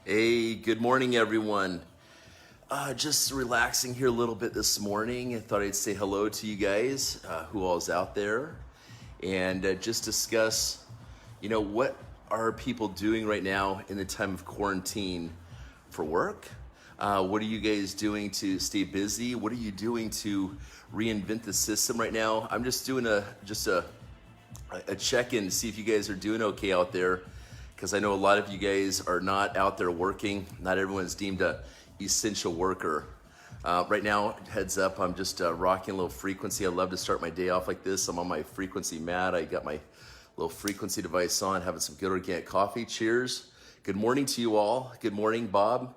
Hey, good morning, everyone. Just relaxing here a little bit this morning. I thought I'd say hello to you guys, who all's out there, and just discuss, what are people doing right now in the time of quarantine for work? What are you guys doing to stay busy? What are you doing to reinvent the system right now? I'm just doing a check-in to see if you guys are doing okay out there, because I know a lot of you guys are not out there working. Not everyone's deemed a essential worker. Right now, heads up, I'm just rocking a little frequency. I love to start my day off like this. I'm on my frequency mat. I got my little frequency device on, having some good organic coffee. Cheers. Good morning to you all. Good morning, Bob.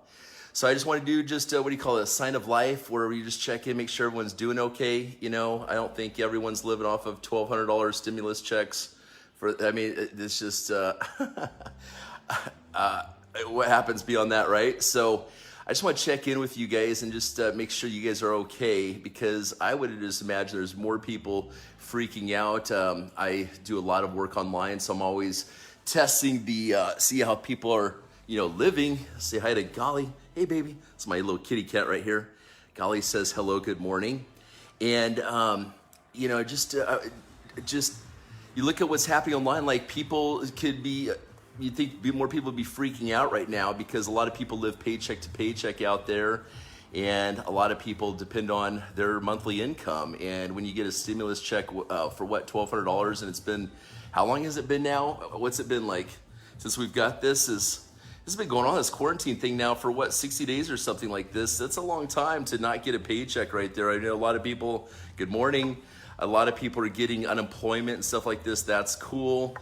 So I just want to do just, a sign of life, where you just check in, make sure everyone's doing okay. I don't think everyone's living off of $1,200 stimulus checks. It's just what happens beyond that, right? So I just want to check in with you guys and just make sure you guys are okay, because I would just imagine there's more people freaking out. I do a lot of work online, so I'm always testing see how people are, living. Say hi to Golly. Hey, baby. It's my little kitty cat right here. Golly says hello, good morning. And, you look at what's happening online, like people could be, you think more people would be freaking out right now, because a lot of people live paycheck to paycheck out there, and a lot of people depend on their monthly income. And when you get a stimulus check for $1,200, and it's been, how long has it been now? What's it been like since we've got this? This has been going on, this quarantine thing now, for 60 days or something like this. That's a long time to not get a paycheck right there. I know a lot of people, good morning. A lot of people are getting unemployment and stuff like this. That's cool.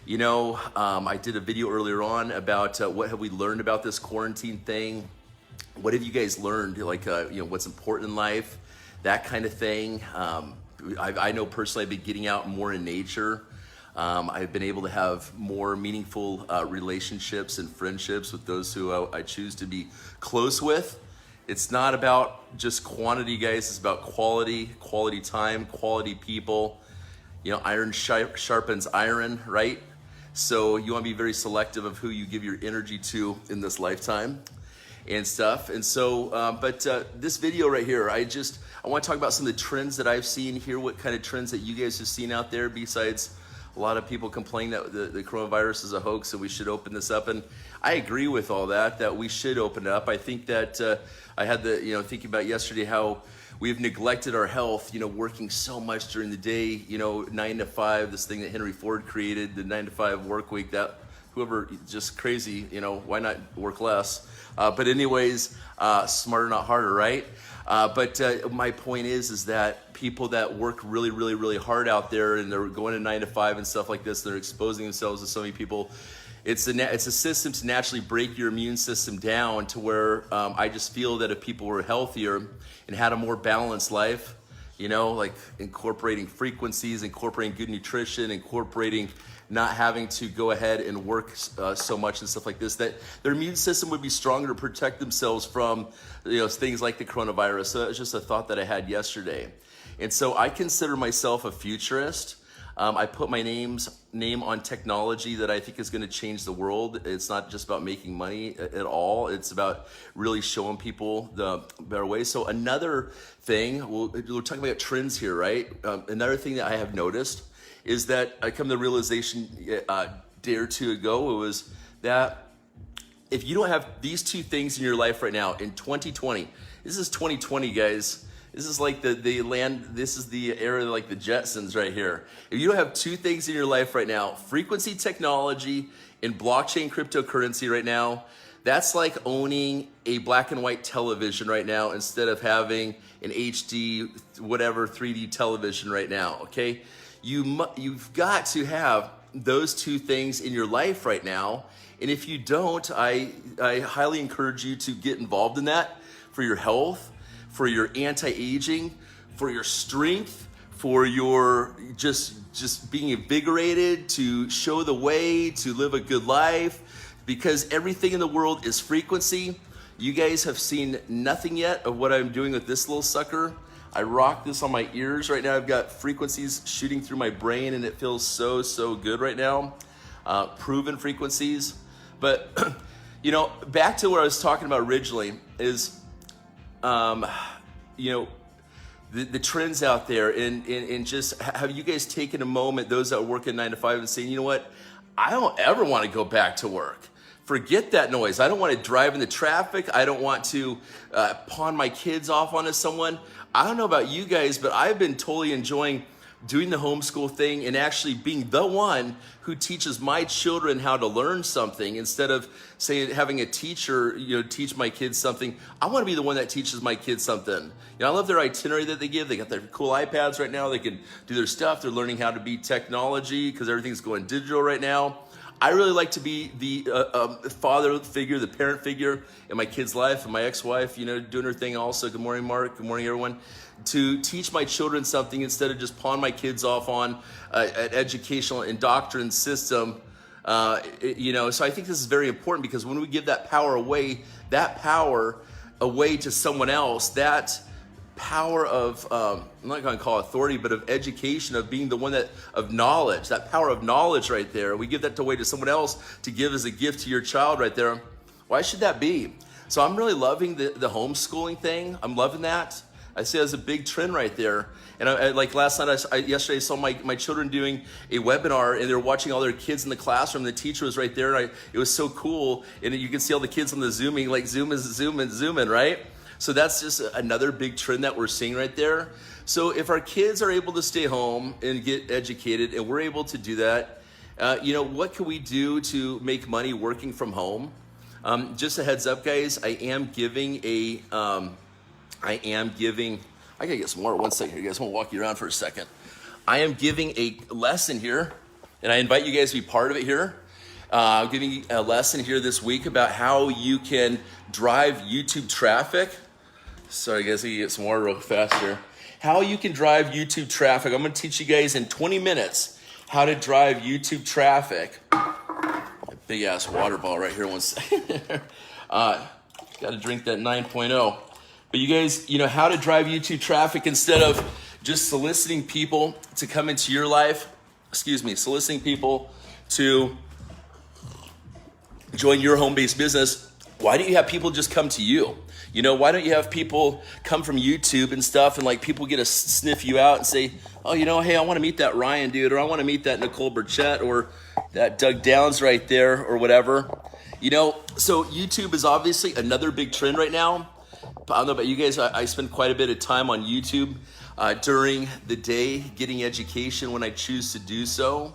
I did a video earlier on about what have we learned about this quarantine thing. What have you guys learned? What's important in life, that kind of thing. I know personally I've been getting out more in nature. I've been able to have more meaningful relationships and friendships with those who I choose to be close with. It's not about just quantity, guys. It's about quality time, quality people. Iron sharpens iron, right? So you want to be very selective of who you give your energy to in this lifetime and stuff. And so, this video right here, I want to talk about some of the trends that I've seen here, what kind of trends that you guys have seen out there, besides a lot of people complain that the coronavirus is a hoax and we should open this up. And I agree with all that we should open it up. I think that I had thinking about yesterday how we've neglected our health, working so much during the day, 9 to 5, this thing that Henry Ford created, the 9 to 5 work week, that whoever, just crazy, why not work less? But anyways, smarter, not harder, right? But my point is that people that work really, really, really hard out there, and they're going to 9 to 5 and stuff like this, they're exposing themselves to so many people. It's a system to naturally break your immune system down to where I just feel that if people were healthier and had a more balanced life, like incorporating frequencies, incorporating good nutrition, incorporating not having to go ahead and work so much and stuff like this, that their immune system would be stronger to protect themselves from things like the coronavirus. So it's just a thought that I had yesterday. And so I consider myself a futurist. I put my name on technology that I think is going to change the world. It's not just about making money at all. It's about really showing people the better way. So another thing, we're talking about trends here, right? Another thing that I have noticed is that I come to the realization a day or two ago, it was that if you don't have these two things in your life right now in 2020, this is 2020, guys. This is like this is the era like the Jetsons right here. If you don't have two things in your life right now, frequency technology and blockchain cryptocurrency right now, that's like owning a black and white television right now instead of having an HD, whatever, 3D television right now, okay? You've got to have those two things in your life right now. And if you don't, I highly encourage you to get involved in that for your health, for your anti-aging, for your strength, for your just being invigorated, to show the way, to live a good life, because everything in the world is frequency. You guys have seen nothing yet of what I'm doing with this little sucker. I rock this on my ears right now. I've got frequencies shooting through my brain, and it feels so good right now. Proven frequencies. But You know, back to what I was talking about originally is, you know, the trends out there, and just have you guys taken a moment, those that work at 9 to 5, and saying, you know what, I don't ever want to go back to work. Forget that noise. I don't want to drive in the traffic. I don't want to pawn my kids off onto someone. I don't know about you guys, but I've been totally enjoying doing the homeschool thing and actually being the one who teaches my children how to learn something instead of, say, having a teacher, you know, teach my kids something. I want to be the one that teaches my kids something. You know, I love their itinerary that they give. They got their cool iPads right now. They can do their stuff. They're learning how to be technology because everything's going digital right now. I really like to be the father figure, the parent figure in my kid's life, and my ex-wife, you know, doing her thing also. Good morning, Mark. Good morning, everyone. To teach my children something instead of just pawn my kids off on an educational indoctrination system. You know, so I think this is very important because when we give that power away to someone else, that power of, I'm not going to call it authority, but of education, of being the one of knowledge, that power of knowledge right there, we give that away to someone else to give as a gift to your child right there. Why should that be? So I'm really loving the homeschooling thing. I'm loving that. I see it as a big trend right there. And I like last night, yesterday I saw my children doing a webinar, and they were watching all their kids in the classroom. The teacher was right there, and it was so cool. And you can see all the kids on the Zooming, like zooming, right? So that's just another big trend that we're seeing right there. So if our kids are able to stay home and get educated, and we're able to do that, you know, what can we do to make money working from home? Just a heads up, guys, I gotta get some water. One second here, you guys. I'm gonna walk you around for a second. I am giving a lesson here, and I invite you guys to be part of it here. I'm giving a lesson here this week about how you can drive YouTube traffic. Sorry, guys, I can get some water real fast here. How you can drive YouTube traffic. I'm gonna teach you guys in 20 minutes how to drive YouTube traffic. A big ass water ball right here. One second. Gotta drink that 9.0. But you guys, you know, how to drive YouTube traffic instead of just soliciting people to come into your life. Soliciting people to join your home-based business. Why don't you have people just come to you? You know, why don't you have people come from YouTube and stuff, and like people get to sniff you out and say, oh, you know, hey, I want to meet that Ryan dude, or I want to meet that Nicole Burchett, or that Doug Downs right there, or whatever. You know, so YouTube is obviously another big trend right now. I don't know about you guys, I spend quite a bit of time on YouTube during the day getting education when I choose to do so.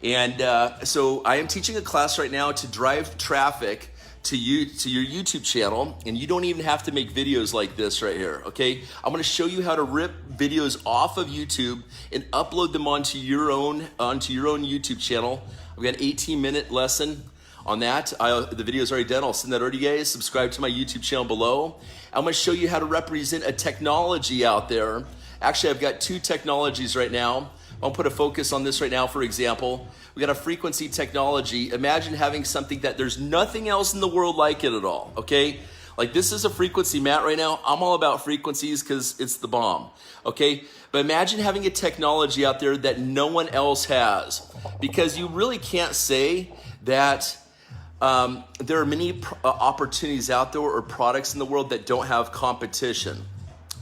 And so I am teaching a class right now to drive traffic to your YouTube channel, and you don't even have to make videos like this right here, okay? I'm gonna show you how to rip videos off of YouTube and upload them onto your own YouTube channel. I've got an 18-minute lesson on that. The video is already done. I'll send that over to you guys. Subscribe to my YouTube channel below. I'm going to show you how to represent a technology out there. Actually, I've got two technologies right now. I'll put a focus on this right now. For example, we got a frequency technology. Imagine having something that there's nothing else in the world like it at all, okay? Like this is a frequency mat right now. I'm all about frequencies because it's the bomb, okay? But imagine having a technology out there that no one else has, because you really can't say that there are many opportunities out there or products in the world that don't have competition.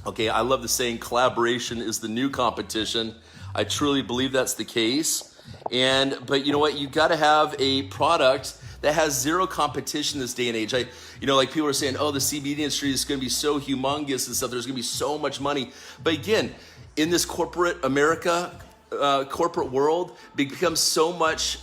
Okay, I love the saying collaboration is the new competition. I truly believe that's the case. But you know what? You got to have a product that has zero competition this day and age. Like people are saying, oh, the CBD industry is going to be so humongous and stuff. There's going to be so much money. But again, in this corporate America, corporate world, becomes so much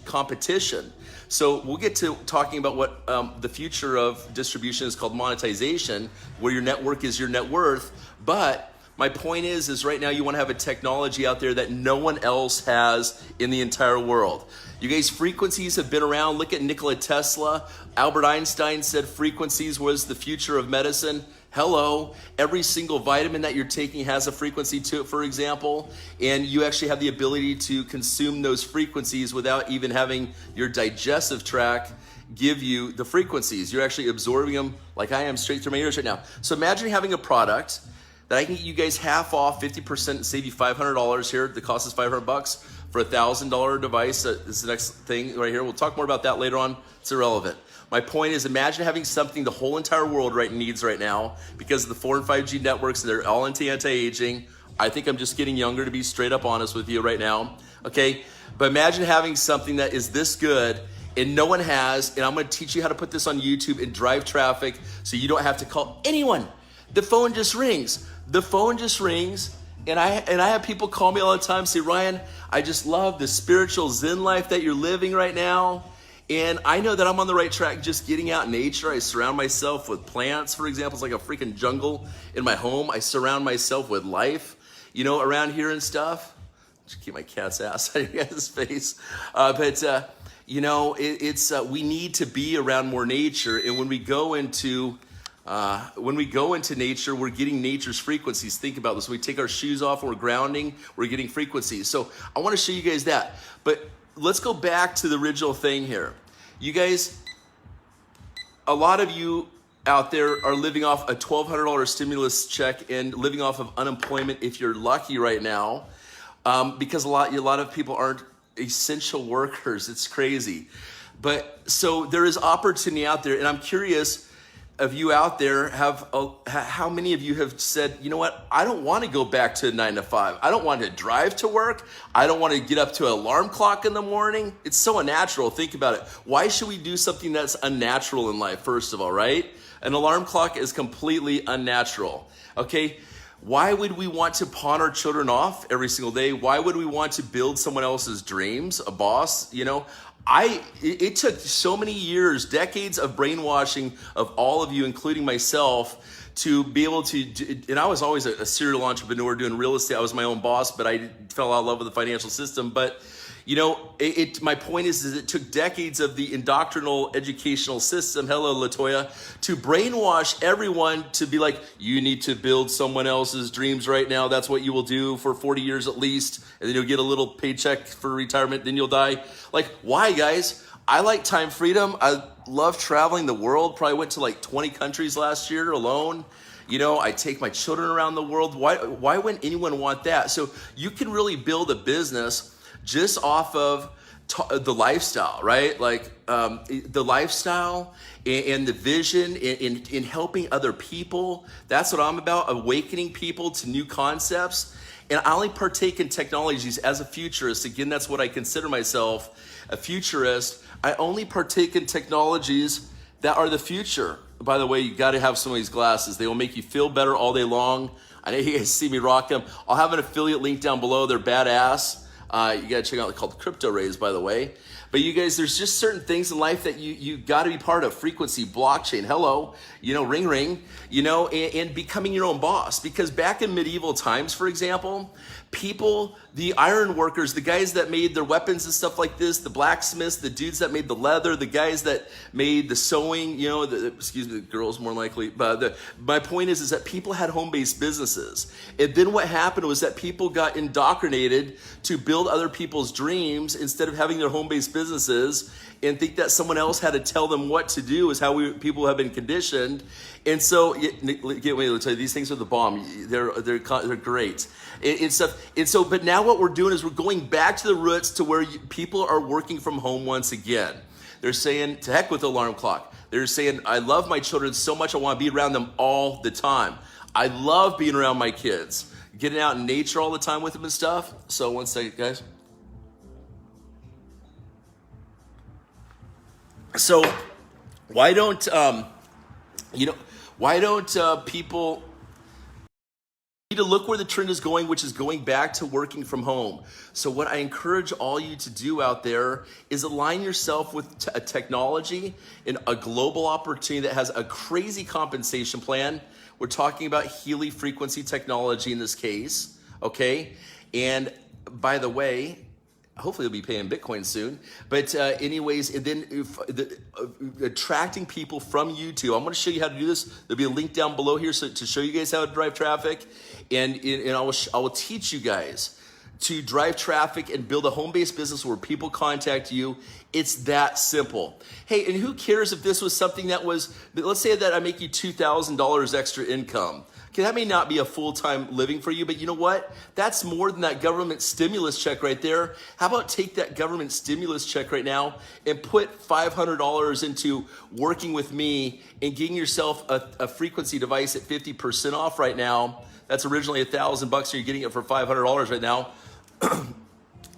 competition. So we'll get to talking about what the future of distribution is called monetization, where your network is your net worth. But my point is right now you want to have a technology out there that no one else has in the entire world. You guys, frequencies have been around. Look at Nikola Tesla. Albert Einstein said frequencies was the future of medicine. Hello, every single vitamin that you're taking has a frequency to it, for example, and you actually have the ability to consume those frequencies without even having your digestive tract give you the frequencies. You're actually absorbing them like I am straight through my ears right now. So imagine having a product that I can get you guys half off, 50%, save you $500 here. The cost is $500 for $1,000 device. This is the next thing right here. We'll talk more about that later on. It's irrelevant. My point is, imagine having something the whole entire world needs right now because of the 4 and 5G networks, and they're all anti-aging. I think I'm just getting younger, to be straight up honest with you right now. Okay, but imagine having something that is this good and no one has, and I'm going to teach you how to put this on YouTube and drive traffic so you don't have to call anyone. The phone just rings. The phone just rings, and I have people call me all the time, say, Ryan, I just love the spiritual Zen life that you're living right now. And I know that I'm on the right track just getting out in nature. I surround myself with plants, for example. It's like a freaking jungle in my home. I surround myself with life, around here and stuff. Just keep my cat's ass out of your guys' face. We need to be around more nature. And when we go into nature, we're getting nature's frequencies. Think about this. When we take our shoes off and we're grounding, we're getting frequencies. So I want to show you guys that. But let's go back to the original thing here. You guys, a lot of you out there are living off a $1,200 stimulus check and living off of unemployment if you're lucky right now, because a lot of people aren't essential workers. It's crazy. But so there is opportunity out there, and I'm curious of you out there, how many of you have said, you know what, I don't want to go back to 9 to 5. I don't want to drive to work. I don't want to get up to an alarm clock in the morning. It's so unnatural. Think about it. Why should we do something that's unnatural in life, first of all, right? An alarm clock is completely unnatural, okay? Why would we want to pawn our children off every single day? Why would we want to build someone else's dreams, a boss, it took so many years, decades of brainwashing of all of you, including myself, to be able to, and I was always a serial entrepreneur doing real estate. I was my own boss, but I fell out of love with the financial system. But, my point is it took decades of the indoctrinal educational system, hello LaToya, to brainwash everyone to be like, you need to build someone else's dreams right now. That's what you will do for 40 years at least. And then you'll get a little paycheck for retirement. Then you'll die. Like, why, guys? I like time freedom. I love traveling the world. Probably went to like 20 countries last year alone. I take my children around the world. Why wouldn't anyone want that? So you can really build a business just off of the lifestyle, right? Like the lifestyle and the vision in helping other people. That's what I'm about, awakening people to new concepts. And I only partake in technologies as a futurist. Again, that's what I consider myself, a futurist. I only partake in technologies that are the future. By the way, you got to have some of these glasses. They will make you feel better all day long. I know you guys see me rock them. I'll have an affiliate link down below. They're badass. You got to check out, they're called Cryptoryan, by the way. But you guys, there's just certain things in life that you got to be part of. Frequency, blockchain, hello, ring, ring, and becoming your own boss. Because back in medieval times, for example, people, the iron workers, the guys that made their weapons and stuff like this, the blacksmiths, the dudes that made the leather, the guys that made the sewing, the girls more likely. But my point is that people had home-based businesses. And then what happened was that people got indoctrinated to build other people's dreams instead of having their home-based businesses, and think that someone else had to tell them what to do is how people have been conditioned. And so, these things are the bomb. They're great. But now what we're doing is we're going back to the roots to where people are working from home once again. They're saying, to heck with the alarm clock. They're saying, I love my children so much, I want to be around them all the time. I love being around my kids, getting out in nature all the time with them and stuff. So one second, guys. So why don't people need to look where the trend is going, which is going back to working from home. So what I encourage all you to do out there is align yourself with a technology and a global opportunity that has a crazy compensation plan. We're talking about Healy frequency technology in this case, okay? And by the way, hopefully you'll be paying Bitcoin soon. But anyways, and then attracting people from YouTube. I'm going to show you how to do this. There'll be a link down below here to show you guys how to drive traffic. And I will teach you guys to drive traffic and build a home-based business where people contact you. It's that simple. Hey, and who cares if this was something that was, let's say that I make you $2,000 extra income. Okay, that may not be a full-time living for you, but you know what? That's more than that government stimulus check right there. How about take that government stimulus check right now and put $500 into working with me and getting yourself a frequency device at 50% off right now. That's originally $1,000 bucks, so you're getting it for $500 right now.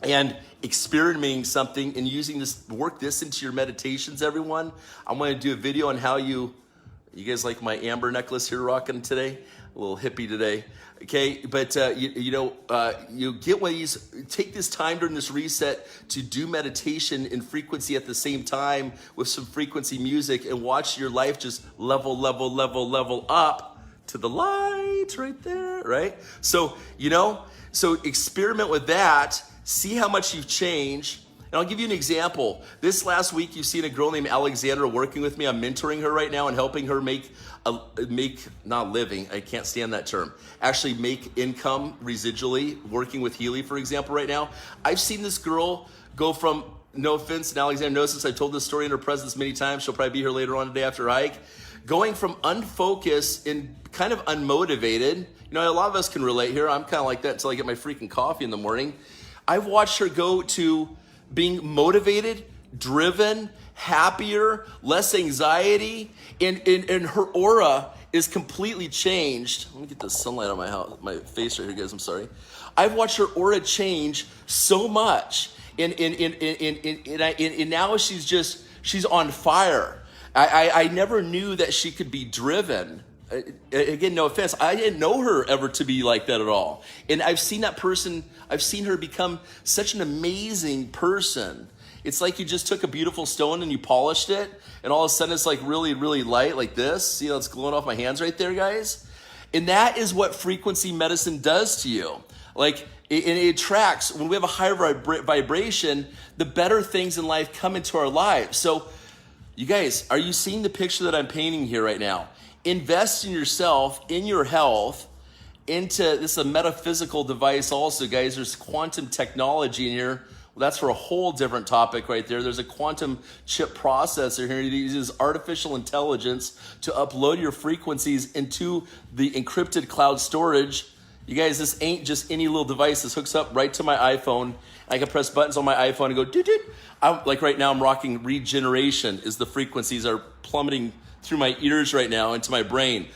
And experimenting something and using this, work this into your meditations, everyone. I'm going to do a video on how you guys like my amber necklace here rocking today? A little hippie today. Okay, but you get one of these, take this time during this reset to do meditation and frequency at the same time with some frequency music and watch your life just level up to the light right there, right? So, so experiment with that, see how much you've changed. And I'll give you an example. This last week, you've seen a girl named Alexandra working with me. I'm mentoring her right now and helping her make not living, I can't stand that term, actually make income residually, working with Healy, for example, right now. I've seen this girl go from, no offense, and Alexandra knows this, I've told this story in her presence many times, she'll probably be here later on today after her hike, going from unfocused and kind of unmotivated. A lot of us can relate here. I'm kind of like that until I get my freaking coffee in the morning. I've watched her go to being motivated, driven, happier, less anxiety, and her aura is completely changed. Let me get the sunlight on my face right here, guys. I'm sorry. I've watched her aura change so much, and now she's on fire. I never knew that she could be driven. Again, no offense, I didn't know her ever to be like that at all. And I've seen that person, I've seen her become such an amazing person. It's like you just took a beautiful stone and you polished it, and all of a sudden it's like really, really light like this. See how it's glowing off my hands right there, guys? And that is what frequency medicine does to you. Like, it attracts, when we have a higher vibration, the better things in life come into our lives. So, you guys, are you seeing the picture that I'm painting here right now? Invest in yourself, in your health, into this is a metaphysical device also, guys. There's quantum technology in here. Well, that's for a whole different topic right there. There's a quantum chip processor here. It uses artificial intelligence to upload your frequencies into the encrypted cloud storage. You guys, this ain't just any little device. This hooks up right to my iPhone. I can press buttons on my iPhone and go, doot. Like right now, I'm rocking regeneration as the frequencies are plummeting through my ears right now into my brain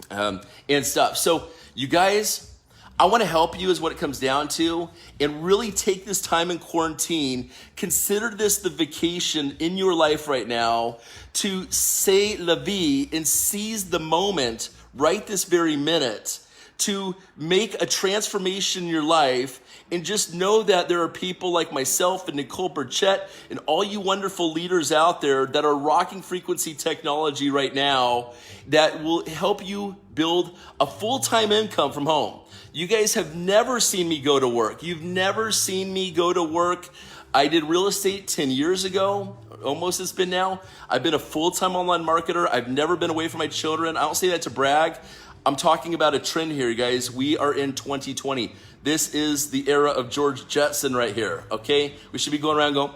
and stuff. So you guys, I want to help you is what it comes down to, and really take this time in quarantine. Consider this the vacation in your life right now to say la vie and seize the moment right this very minute to make a transformation in your life. And just know that there are people like myself and Nicole Burchett and all you wonderful leaders out there that are rocking frequency technology right now that will help you build a full-time income from home. You guys have never seen me go to work. You've never seen me go to work. I did real estate 10 years ago, almost it's been now. I've been a full-time online marketer. I've never been away from my children. I don't say that to brag. I'm talking about a trend here, guys. We are in 2020. This is the era of George Jetson right here, okay? We should be going around going,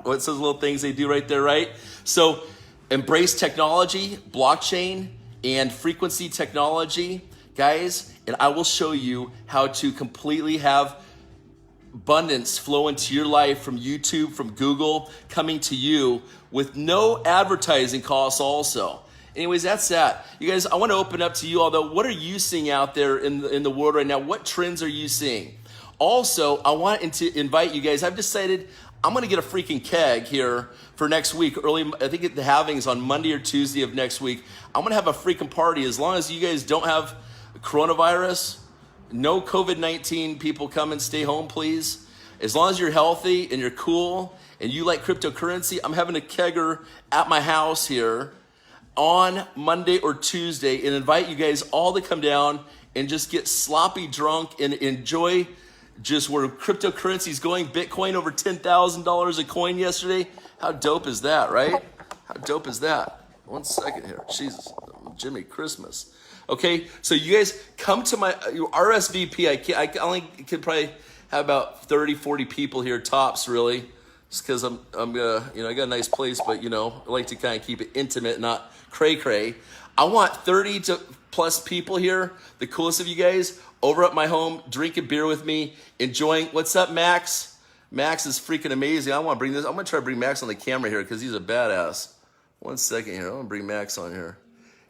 what's those little things they do right there, right? So embrace technology, blockchain, and frequency technology, guys, and I will show you how to completely have abundance flow into your life from YouTube, from Google, coming to you with no advertising costs also. Anyways, that's that. You guys, I want to open up to you, although, what are you seeing out there in the world right now? What trends are you seeing? Also, I want to invite you guys. I've decided I'm going to get a freaking keg here for next week. I think the halving's on Monday or Tuesday of next week. I'm going to have a freaking party. As long as you guys don't have coronavirus, no COVID-19, people come and stay home, please. As long as you're healthy and you're cool and you like cryptocurrency, I'm having a kegger at my house here on Monday or Tuesday and invite you guys all to come down and just get sloppy drunk and enjoy just where cryptocurrency is going. Bitcoin over $10,000 a coin yesterday. How dope is that, right? How dope is that? 1 second here. Jesus, Jimmy Christmas. Okay, so you guys come to my RSVP. I only can probably have about 30, 40 people here tops, really. Just because I'm gonna, I got a nice place, but I like to kind of keep it intimate, not cray cray. I want 30 to plus people here, the coolest of you guys, over at my home, drinking beer with me, enjoying. What's up, Max? Max is freaking amazing. I'm gonna try to bring Max on the camera here because he's a badass. 1 second here. I'm gonna bring Max on here.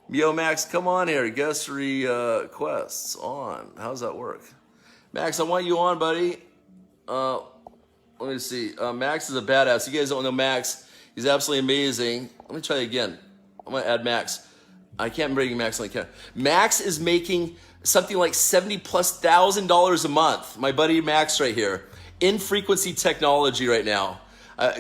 Yo, Max, come on here. Guest requests on. How's that work? Max, I want you on, buddy. Let me see. Max is a badass. You guys don't know Max. He's absolutely amazing. Let me try it again. I'm going to add Max. I can't bring Max on the camera. Max is making something like $70,000+ a month. My buddy Max right here. In frequency technology right now.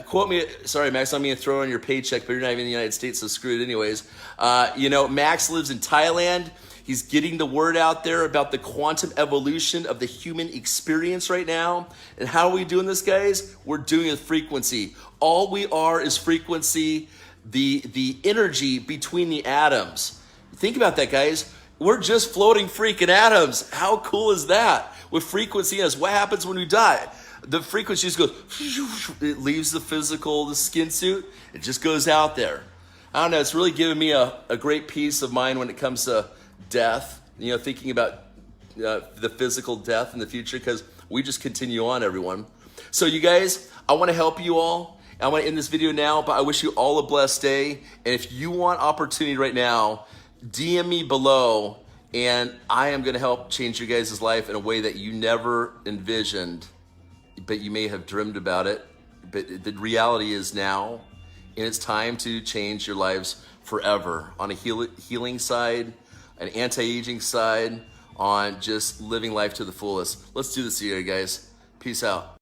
Quote me. Sorry, Max, I'm going to throw on your paycheck, but you're not even in the United States, so screw it anyways. Max lives in Thailand. He's getting the word out there about the quantum evolution of the human experience right now. And how are we doing this, guys? We're doing it with frequency. All we are is frequency, the energy between the atoms. Think about that, guys. We're just floating freaking atoms. How cool is that? With frequency, is what happens when we die? The frequency just goes, it leaves the skin suit. It just goes out there. I don't know. It's really given me a great peace of mind when it comes to death, thinking about the physical death in the future, because we just continue on, everyone. So you guys, I want to help you all. I want to end this video now, but I wish you all a blessed day. And if you want opportunity right now, DM me below, and I am going to help change your guys' life in a way that you never envisioned, but you may have dreamed about it. But the reality is now, and it's time to change your lives forever on a healing side, an anti-aging side, on just living life to the fullest. Let's do this here, guys. Peace out.